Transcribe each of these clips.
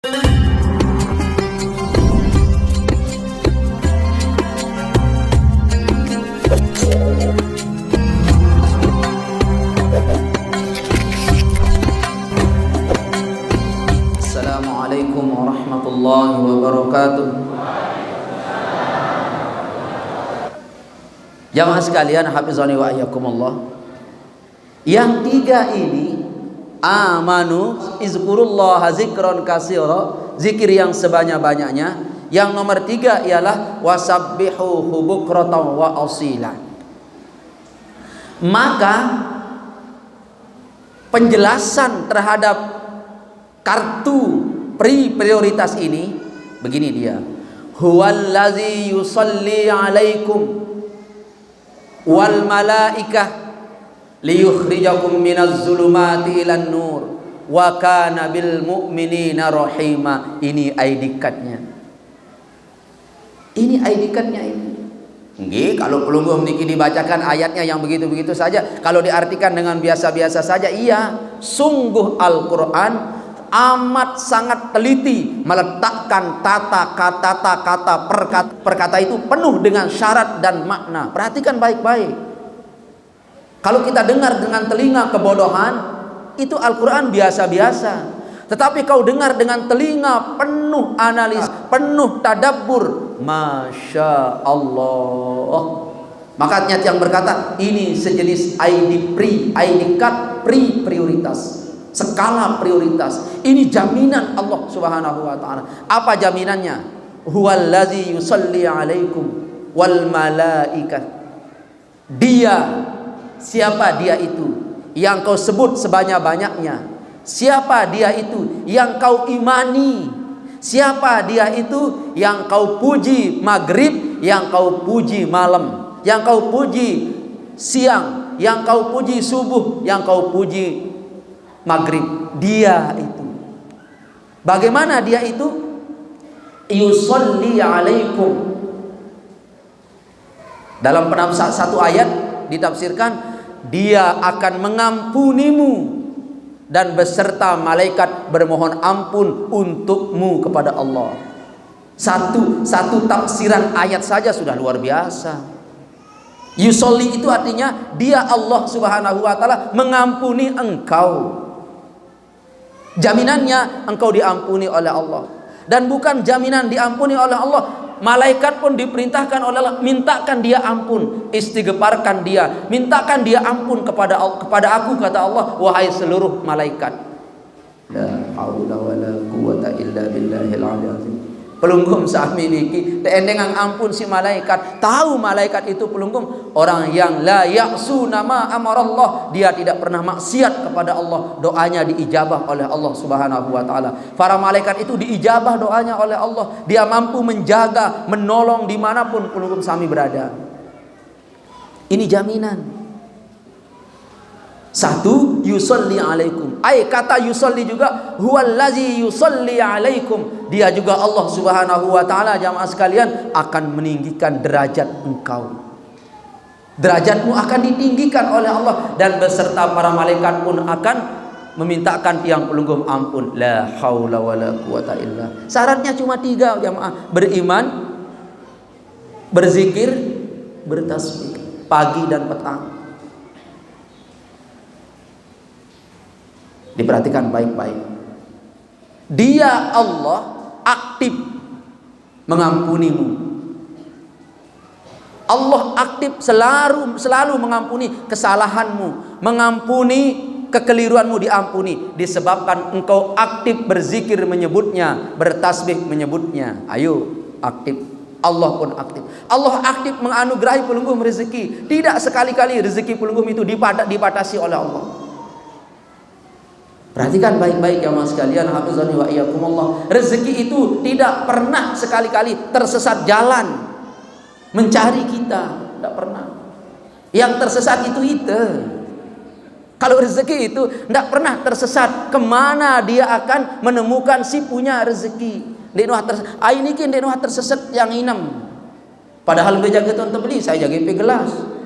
Assalamualaikum warahmatullahi wabarakatuh. Jamaah sekalian, hafizani wa iyyakumullah. Yang tiga ini, amanu izkurullaha zikron katsira, zikir yang sebanyak-banyaknya. Yang nomor tiga ialah wasabbihuhu bukratan wa asila. Maka penjelasan terhadap kartu prioritas ini begini dia. Huwallazi yusalli alaikum wal malaikah liyukhrijakum minaz zulumati ilan nur wa kana bil mu'minina rahima. Ini ID card-nya. Ini ID card-nya ini. Nggih, kalau pelungguh niki dibacakan ayatnya yang begitu-begitu saja, kalau diartikan dengan biasa-biasa saja, iya. Sungguh Al-Qur'an amat sangat teliti meletakkan kata perkata itu penuh dengan syarat dan makna. Perhatikan baik-baik. Kalau kita dengar dengan telinga kebodohan, itu Al-Quran biasa-biasa. Tetapi kau dengar dengan telinga penuh analis, penuh tadabbur, Masya Allah. Maka niat yang berkata ini sejenis ID card prioritas, skala prioritas. Ini jaminan Allah Subhanahu wa taala. Apa jaminannya? Huwallazi yusalli alaikum wal malaikah. Dia, siapa dia itu yang kau sebut sebanyak-banyaknya? Siapa dia itu yang kau imani? Siapa dia itu yang kau puji maghrib, yang kau puji malam, yang kau puji siang, yang kau puji subuh, yang kau puji maghrib? Dia itu. Bagaimana dia itu? Yusalli alaikum. Dalam satu ayat ditafsirkan, dia akan mengampunimu dan beserta malaikat bermohon ampun untukmu kepada Allah. Satu tafsiran ayat saja sudah luar biasa. Yusolli itu artinya dia, Allah Subhanahu wa taala, mengampuni engkau. Jaminannya engkau diampuni oleh Allah. Dan bukan jaminan diampuni oleh Allah, malaikat pun diperintahkan oleh Allah, mintakan dia ampun, istighfarkan dia, mintakan dia ampun kepada aku, kata Allah, wahai seluruh malaikat. La haula wala quwata illa billahil azim. Pelunggum sami niki teendengan ampun si malaikat. Tahu malaikat itu pelunggum orang yang la ya'suna ma amarallah, dia tidak pernah maksiat kepada Allah, doanya diijabah oleh Allah Subhanahu wa taala. Para malaikat itu diijabah doanya oleh Allah. Dia mampu menjaga, menolong dimanapun pelunggum sami berada. Ini jaminan. Satu, yusalli alaikum. Kata yusalli juga huwallazi yusalli alaikum. Dia juga Allah Subhanahu wa taala, jamaah sekalian, akan meninggikan derajat engkau. Derajatmu akan ditinggikan oleh Allah, dan beserta para malaikat pun akan memintakan tiang pelunggum ampun. La haula wala quwata illa. Syaratnya cuma 3, jamaah. Beriman, berzikir, bertasbih pagi dan petang. Diperhatikan baik-baik. Dia, Allah, aktif mengampunimu. Allah aktif selalu mengampuni kesalahanmu, mengampuni kekeliruanmu, diampuni disebabkan engkau aktif berzikir menyebutnya, bertasbih menyebutnya. Ayo aktif. Allah pun aktif. Allah aktif menganugerahi pelunggum rezeki. Tidak sekali-kali rezeki pelunggum itu dibatasi oleh Allah. Perhatikan baik-baik ya mas sekalian, hafizani wa iyyakumullah. Rezeki itu tidak pernah sekali-kali tersesat jalan mencari kita, tidak pernah. Yang tersesat itu ite. Kalau rezeki itu tidak pernah tersesat, kemana dia akan menemukan si punya rezeki? Ini kan dia tersesat yang inem. Padahal dia jaga tuan terbeli, saya jaga gelas.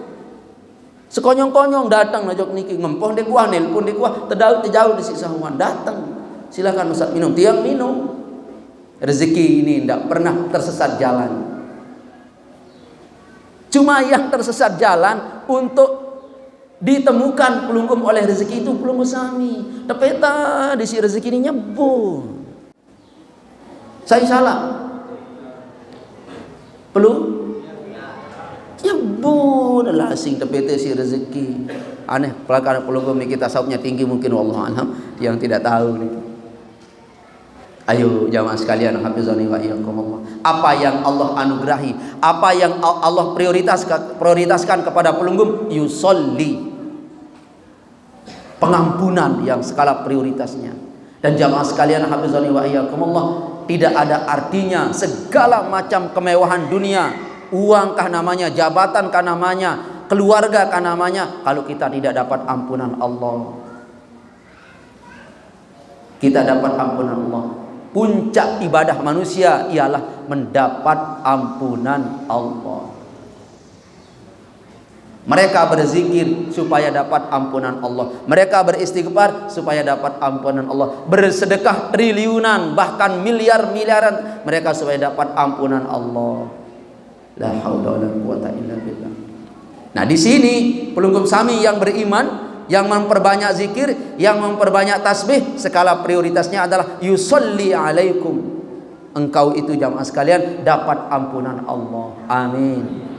Sekonyong-konyong datang najok niki ngempoh dek kuah, nelpon dek kuah, terjauh di siksa huan datang. Silakan Ustaz minum, tiang minum. Rezeki ini tidak pernah tersesat jalan. Cuma yang tersesat jalan untuk ditemukan pelunggum oleh rezeki itu pelunggum sami. Tepeta di si rezeki ini nyebun. Saya salah. Nyebun lah asing tepeta si rezeki. Aneh pelakar pelunggum ni kita sabnya tinggi mungkin wallahu alam yang tidak tahu nih. Ayo jamaah sekalian, hafizani wa iyyakumullah. Apa yang Allah anugerahi, apa yang Allah prioritaskan kepada pelunggum, yusolli, pengampunan yang skala prioritasnya. Dan jamaah sekalian, hafizani wa iyyakumullah, tidak ada artinya segala macam kemewahan dunia, uang kah namanya, jabatan kah namanya, keluarga kah namanya, kalau kita tidak dapat ampunan Allah. Kita dapat ampunan Allah. Puncak ibadah manusia ialah mendapat ampunan Allah. Mereka berzikir supaya dapat ampunan Allah. Mereka beristighfar supaya dapat ampunan Allah. Bersedekah triliunan bahkan miliar-miliaran mereka supaya dapat ampunan Allah. La haula wala quwata illa billah. Nah, di sini pelunggum sami yang beriman, yang memperbanyak zikir, yang memperbanyak tasbih, skala prioritasnya adalah yusolli alaikum. Engkau itu jamaah sekalian dapat ampunan Allah. Amin.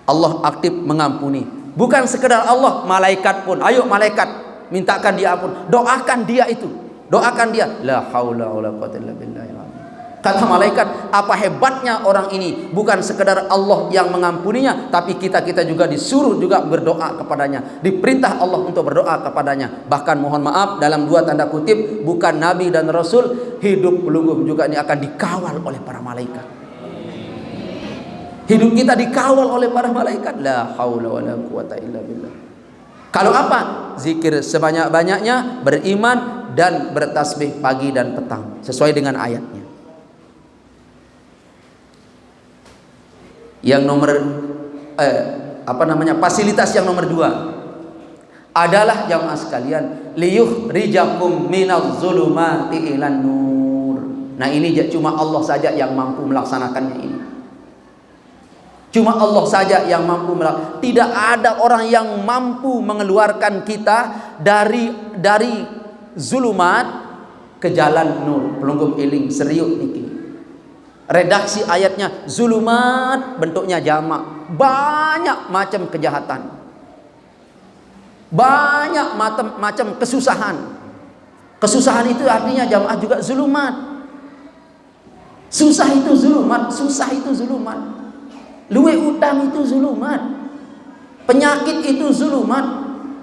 Allah aktif mengampuni. Bukan sekedar Allah, malaikat pun. Ayo malaikat, mintakan dia ampun. Doakan dia itu. Doakan dia. La haula wala quwata illa billah. Kata malaikat, apa hebatnya orang ini? Bukan sekedar Allah yang mengampuninya, tapi kita juga disuruh juga berdoa kepadanya. Diperintah Allah untuk berdoa kepadanya. Bahkan mohon maaf, dalam dua tanda kutip, bukan Nabi dan Rasul, hidup pelunggum juga ini akan dikawal oleh para malaikat. Hidup kita dikawal oleh para malaikat. La haula wala quwata illa billah. Kalau apa? Zikir sebanyak-banyaknya, beriman dan bertasbih pagi dan petang sesuai dengan ayatnya. Yang nomor fasilitas yang nomor 2 adalah jamaah sekalian, liyukhrijakum minaz zulumati ilan nur. Nah, ini cuma Allah saja yang mampu melaksanakannya ini. Cuma Allah saja yang mampu melaksanakan. Tidak ada orang yang mampu mengeluarkan kita dari zulumat ke jalan nur. Pelunggum iling serius niki. Redaksi ayatnya zulumat bentuknya jamak. Banyak macam kejahatan. Banyak macam kesusahan. Kesusahan itu artinya jamaah juga zulumat. Susah itu zulumat, susah itu zulumat. Luwe utang itu zulumat. Penyakit itu zulumat.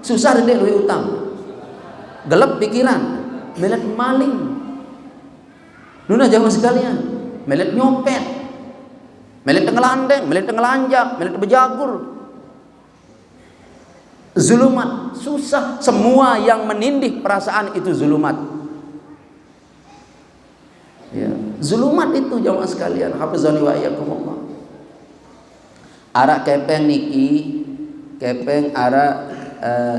Susah rendek luwe utang. Gelap pikiran, melet maling. Nuna jamaah sekalian, melet nyopet, melet tenggelandeng, melet tenggelanjak, melet bejagur. Zulumat, susah. Semua yang menindih perasaan itu zulumat. Ya, zulumat itu jamaah sekalian, hafizani wa iyyakumullah. Arak kepeng niki, kepeng arak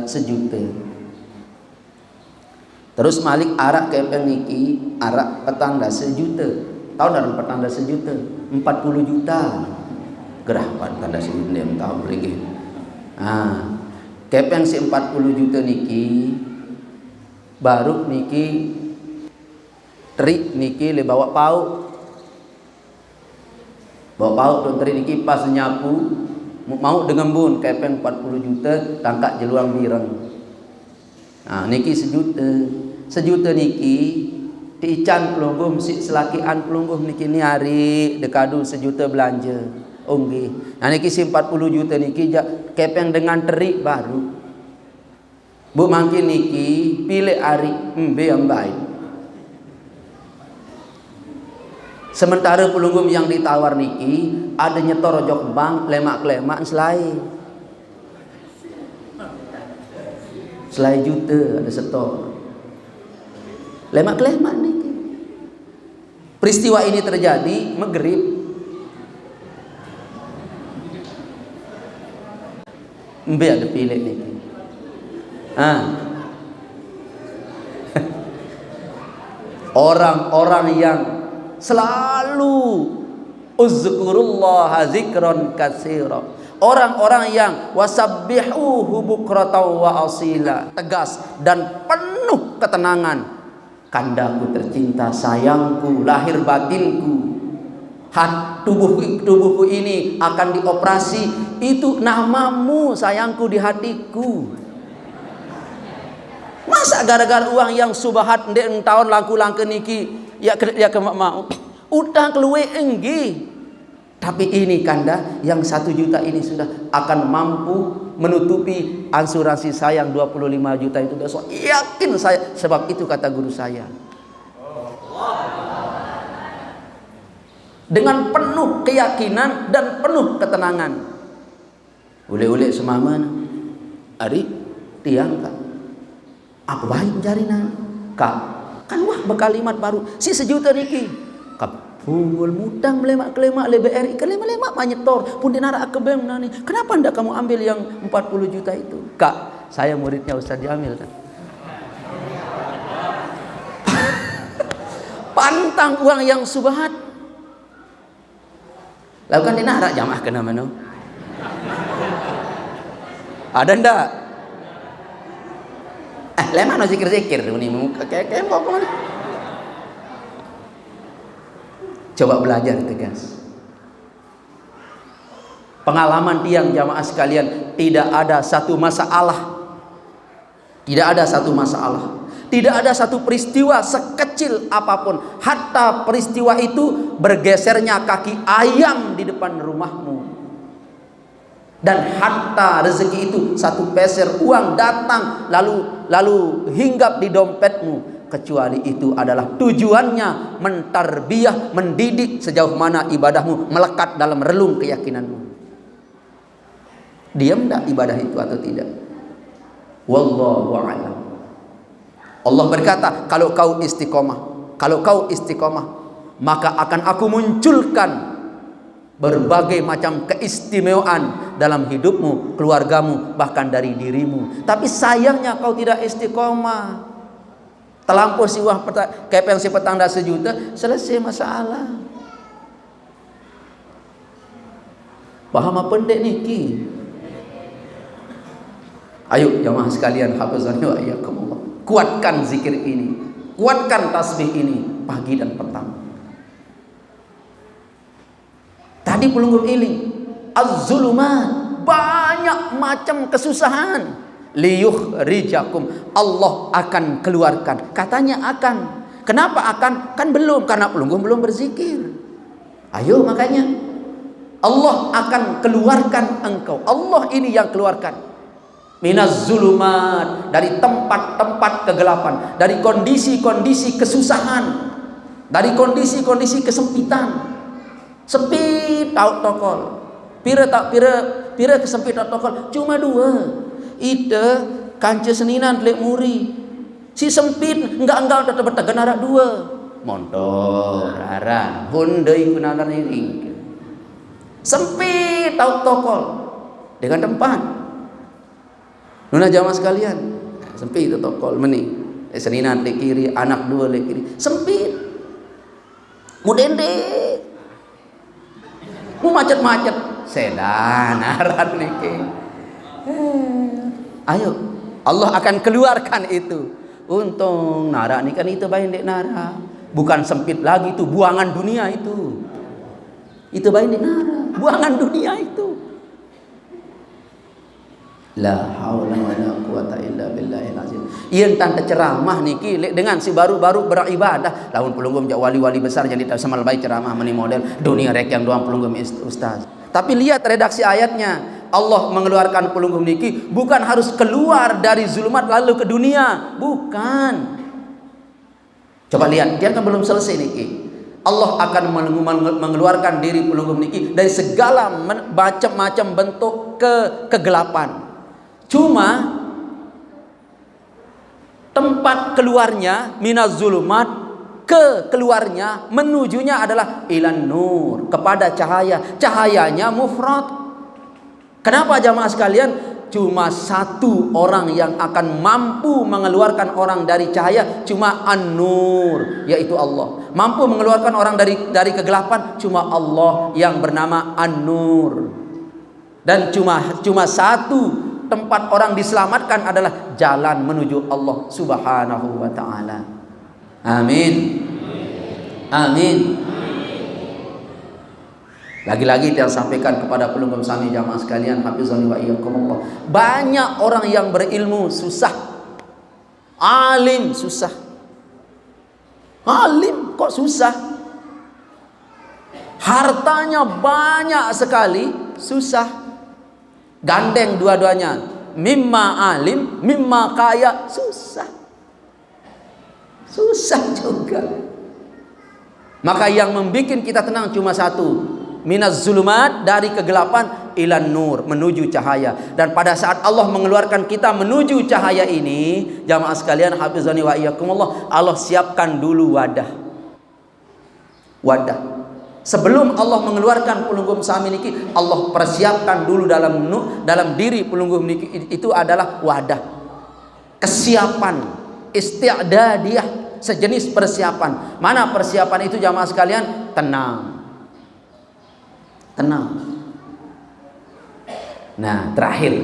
sejuta. Terus malik arak kepeng niki, arak petang dah sejuta. Tahu dalam petang dah sejuta, 40 juta. Gerah petang dah sejuta dia tahu lagi. Kepeng si 40 juta niki, baru niki terik niki le bawa pau. Bawa pau tu terik niki pas nyapu mau dengan bun kepeng 40 juta tangkap jeluang bireng. Niki sejuta niki diican pelunggum si selakian pelunggum niki ni hari dekadu sejuta belanja. Nggih. Niki si 40 juta niki kepeng dengan terik baru. Bu mangkin niki pilih hari embe yang baik. Sementara pelunggum yang ditawar niki ada nyetor jok bank lemak-lemak selai juta ada setor lemak-lemak niki. Peristiwa ini terjadi Maghrib. Embe ada pilih niki. Orang-orang yang selalu uzkurullaha zikron katsira, orang-orang yang wasabbihuhu bukratan wa asila, tegas dan penuh ketenangan. Kandaku tercinta, sayangku, lahir batinku, tubuhku ini akan dioperasi, itu namamu sayangku di hatiku. Masa gara-gara uang yang subahat ndek tahun langku niki ya mau utang keluwe enggi. Tapi ini Kanda, yang 1 juta ini sudah akan mampu menutupi asuransi saya yang 25 juta itu besok. Yakin saya, sebab itu kata guru saya. Dengan penuh keyakinan dan penuh ketenangan. Ule-ule semaman, Ari, tiang kak. Apa baik jarinan? Kak, kan wah bekalimat baru. Si 1 juta niki. Kak, punggul mutang melemak-kelemak LBRI kan lemak-lemak manyetor pun dinara akebem nani. Kenapa ndak kamu ambil yang 40 juta itu? Kak, saya muridnya Ustaz Jamil kan. Pantang uang yang subahat. Lalu kan dinara jamaah kena mana? Ada ndak? Lemah no zikir-zikir ini muka kayak apa mana? Coba belajar tegas. Pengalaman tiang jamaah sekalian, tidak ada satu masalah. Tidak ada satu masalah. Tidak ada satu peristiwa sekecil apapun. Hatta peristiwa itu bergesernya kaki ayam di depan rumahmu. Dan hatta rezeki itu 1 peser uang datang lalu hinggap di dompetmu. Kecuali itu adalah tujuannya mentarbiyah, mendidik sejauh mana ibadahmu melekat dalam relung keyakinanmu. Diam tak ibadah itu atau tidak? Wallahu a'lam. Allah berkata, kalau kau istiqomah, maka akan aku munculkan berbagai macam keistimewaan dalam hidupmu, keluargamu, bahkan dari dirimu. Tapi sayangnya kau tidak istiqomah. Terlampau si wah kepeng si petang dah 1 juta, selesai masalah. Paham apa pendek niki? Ayo jamaah sekalian, hafizani wa iyyakumullah. Kuatkan zikir ini, kuatkan tasbih ini pagi dan petang. Tadi pelunggup iling, az-zulumat, banyak macam kesusahan. Liyukhrijakum, Allah akan keluarkan. Katanya akan. Kenapa akan? Kan belum, karena pelunggup belum berzikir. Ayo makanya Allah akan keluarkan engkau. Allah ini yang keluarkan. Minaz zulumat, dari tempat-tempat kegelapan, dari kondisi-kondisi kesusahan, dari kondisi-kondisi kesempitan. Sempit tahu tokol. Pira kesempit tahu tokol cuma 2. Ida kanca seninan lek muri. Si sempit enggak tetap bertegan arak 2. Montor arah hundai kunalan ini. Sempit tahu tokol dengan tempat. Nuna jamaah sekalian, sempit itu tokol meni. Seninan lek kiri, anak 2 lek kiri. Sempit. Mudende. Mu macet-macet sedan arat niki. Ayo, Allah akan keluarkan itu. Untung nara ni kan itu baik dek nara. Bukan sempit lagi itu, buangan dunia itu. Itu baik dek nara, buangan dunia itu. La haula wala quwata illa billahil azim. Ieun tante ceramah niki dengan si baru-baru beribadah. Lamun pelunggum jak wali-wali besar jadi sama baik ceramah meni model dunia rek yang doang pelunggum ustaz. Tapi lihat redaksi ayatnya. Allah mengeluarkan pelunggum niki bukan harus keluar dari zulumat lalu ke dunia, bukan. Coba lihat, dia kan belum selesai niki. Allah akan mengeluarkan diri pelunggum niki dari segala macam-macam bentuk kegelapan. Cuma tempat keluarnya minaz zulumat, keluarnya menujunya adalah ilan nur, kepada cahaya. Cahayanya mufrad. Kenapa jamaah sekalian? cuma satu orang yang akan mampu mengeluarkan orang dari cahaya, cuma An-Nur, yaitu Allah. Mampu mengeluarkan orang dari kegelapan cuma Allah yang bernama An-Nur. Dan cuma satu tempat orang diselamatkan adalah jalan menuju Allah Subhanahu wa taala. Amin. Amin. Lagi-lagi yang sampaikan kepada pelungguh sami jamaah sekalian, hafizani wa iyyakumullah. Banyak orang yang berilmu susah. Alim susah. Alim kok susah? Hartanya banyak sekali, susah. Gandeng dua-duanya, mimma alim, mimma kaya, susah juga. Maka yang membuat kita tenang cuma satu, minaz zulumat, dari kegelapan ilan nur, menuju cahaya. Dan pada saat Allah mengeluarkan kita menuju cahaya ini, jamaah sekalian hafizani wa iyyakumullah, Allah siapkan dulu wadah. Sebelum Allah mengeluarkan pelungguh sami niki, Allah persiapkan dulu dalam diri pelungguh niki, itu adalah wadah, kesiapan, isti'dadiyah, sejenis persiapan. Mana persiapan itu jamaah sekalian? Tenang. Nah, terakhir,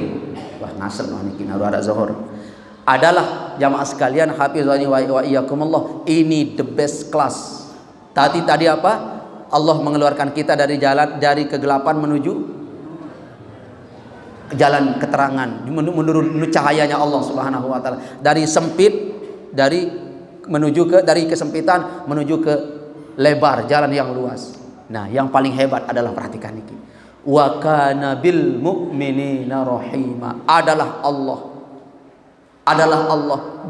wah nasr niki naruh ada zuhur, adalah jamaah sekalian hafizani wa iyyakumullah, ini the best class. Tadi apa? Allah mengeluarkan kita dari kegelapan menuju jalan keterangan, menuju cahayanya Allah Subhanahu wa taala. Dari sempit, dari kesempitan menuju ke lebar, jalan yang luas. Nah, yang paling hebat adalah, perhatikan ini. Wa kana bil mu'minina rahima. Adalah Allah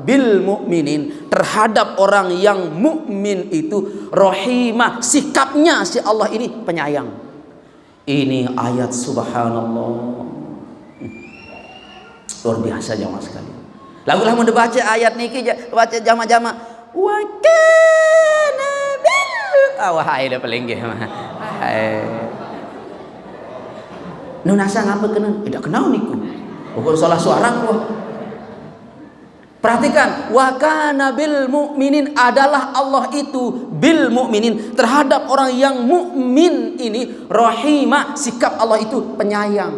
bil mu'minin, terhadap orang yang mukmin itu rahimah, sikapnya si Allah ini penyayang. Ini ayat subhanallah, luar biasa jamaah sekalian. Lagu-lagu mau dibaca ayat niki, baca jama-jama. Wa kana bil, wahai dah pelengge mah. Nunasa ngapa kena? Tidak kenal niku. Pokok salah suara ku. Perhatikan, wa kana bil mu'minin, adalah Allah itu bil mu'minin, terhadap orang yang mukmin ini rahimah, sikap Allah itu penyayang.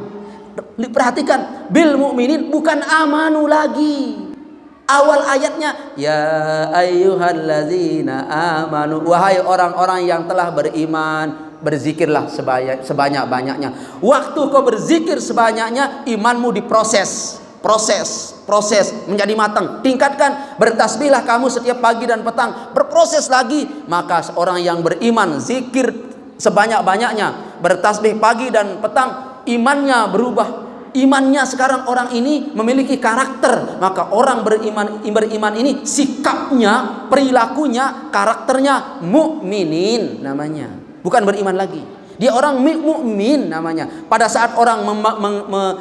Perhatikan, bil mu'minin, bukan amanu lagi. Awal ayatnya, ya ayyuhalladzina amanu, wahai orang-orang yang telah beriman, berzikirlah sebanyak-banyaknya. Waktu kau berzikir sebanyaknya, imanmu diproses. Proses menjadi matang, tingkatkan. Bertasbihlah kamu setiap pagi dan petang, berproses lagi. Maka seorang yang beriman zikir sebanyak-banyaknya, bertasbih pagi dan petang, imannya berubah. Imannya sekarang orang ini memiliki karakter. Maka orang beriman ini sikapnya, perilakunya, karakternya mukminin namanya, bukan beriman lagi. Dia orang mukmin namanya. Pada saat orang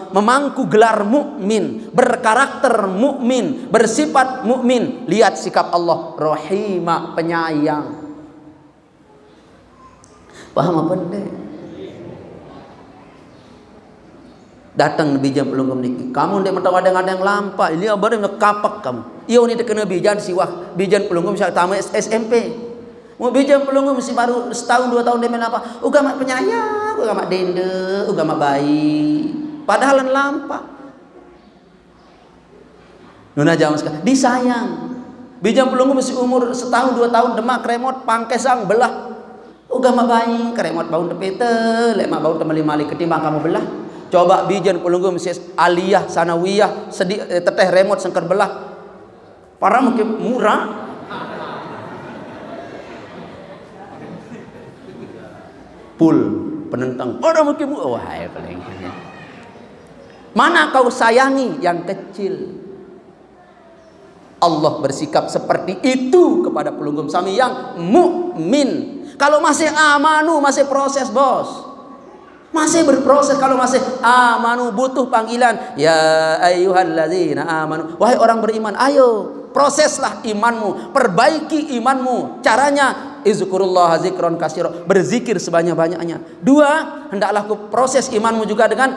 memangku gelar mukmin, berkarakter mukmin, bersifat mukmin, lihat sikap Allah, rahimah, penyayang. Paham apa enggak? Datang Nabi jam pelunggum niki, kamu ndek mentawada ngadang lampa, ini baru ngekapak kamu. Iya ini kena bijan siwah, bijan pelunggum saya tamat SMP. Mau bijan pelunggum mesti baru setahun 2 tahun dia main apa? Ugama penyayang, ugama dende, ugama baik. Padahal lampa. Nuna jam sekarang disayang. Bijan pelunggum mesti umur setahun 2 tahun demak remote pangkesang belah. Ugama baik, kremot bau tepete, lemak bau temali-mali ketimbang kamu belah. Coba bijan pelunggum mesti aliyah, sanawiyah, teteh remote sengker belah. Para mungkin murah. Pul penentang orang mungkin wahai paling mana kau sayangi yang kecil. Allah bersikap seperti itu kepada pelunggum sami yang mukmin. Kalau masih amanu, masih proses bos, masih berproses. Kalau masih amanu, butuh panggilan ya ayyuhalladzina amanu, wahai orang beriman, ayo proseslah imanmu, perbaiki imanmu. Caranya izkurullaha zikron katsira, berzikir sebanyak-banyaknya. 2, hendaklah proses imanmu juga dengan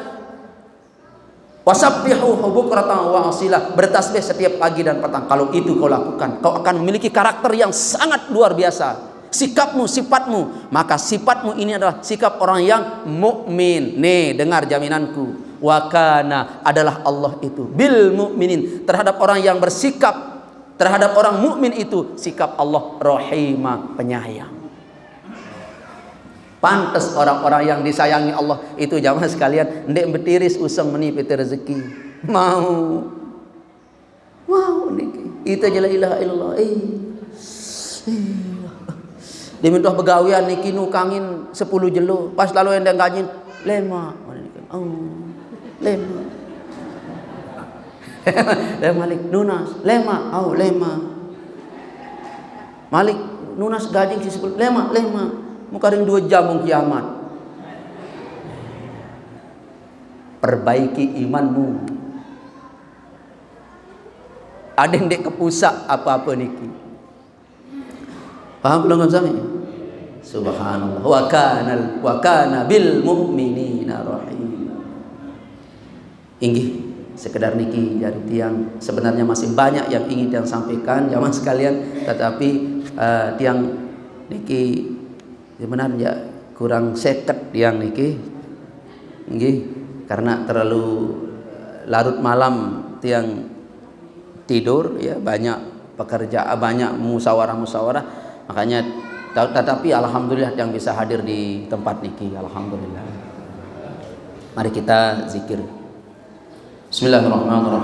Wasabbihuhu bukratan wa asila, bertasbih setiap pagi dan petang. Kalau itu kau lakukan, kau akan memiliki karakter yang sangat luar biasa. Sikapmu, sifatmu, maka sifatmu ini adalah sikap orang yang mukmin. Nih, dengar jaminanku. Wa kana, adalah Allah itu bil mukminin, terhadap orang yang bersikap terhadap orang mukmin itu sikap Allah rahimah, penyayang. Pantas orang-orang yang disayangi Allah itu jamaah sekalian ndek betiris usang meni peti rezeki. Mau niki. Itu la ilaha illallah. Diminta begawian niki nukangin 10 jelo. Pas lalu endang gajin lema. Lema. Malik nunas lema. Lema. Malik nunas gajing si 10 lema. Mukaring 2 jam kiamat. Perbaiki imanmu. Ada yang dek kepusak apa-apa niki. Paham belum kami? Subhanallah. Wa kana bil mu'minina rahim. Inggih, sekedar niki dari tiang. Sebenarnya masih banyak yang ingin tiang sampaikan jamaah sekalian, tetapi tiang niki sebenarnya kurang seket yang niki nggih, karena terlalu larut malam tiang tidur ya, banyak pekerjaan, banyak musyawarah makanya, tetapi alhamdulillah yang bisa hadir di tempat niki, alhamdulillah. Mari kita zikir. Bismillahirrahmanirrahim.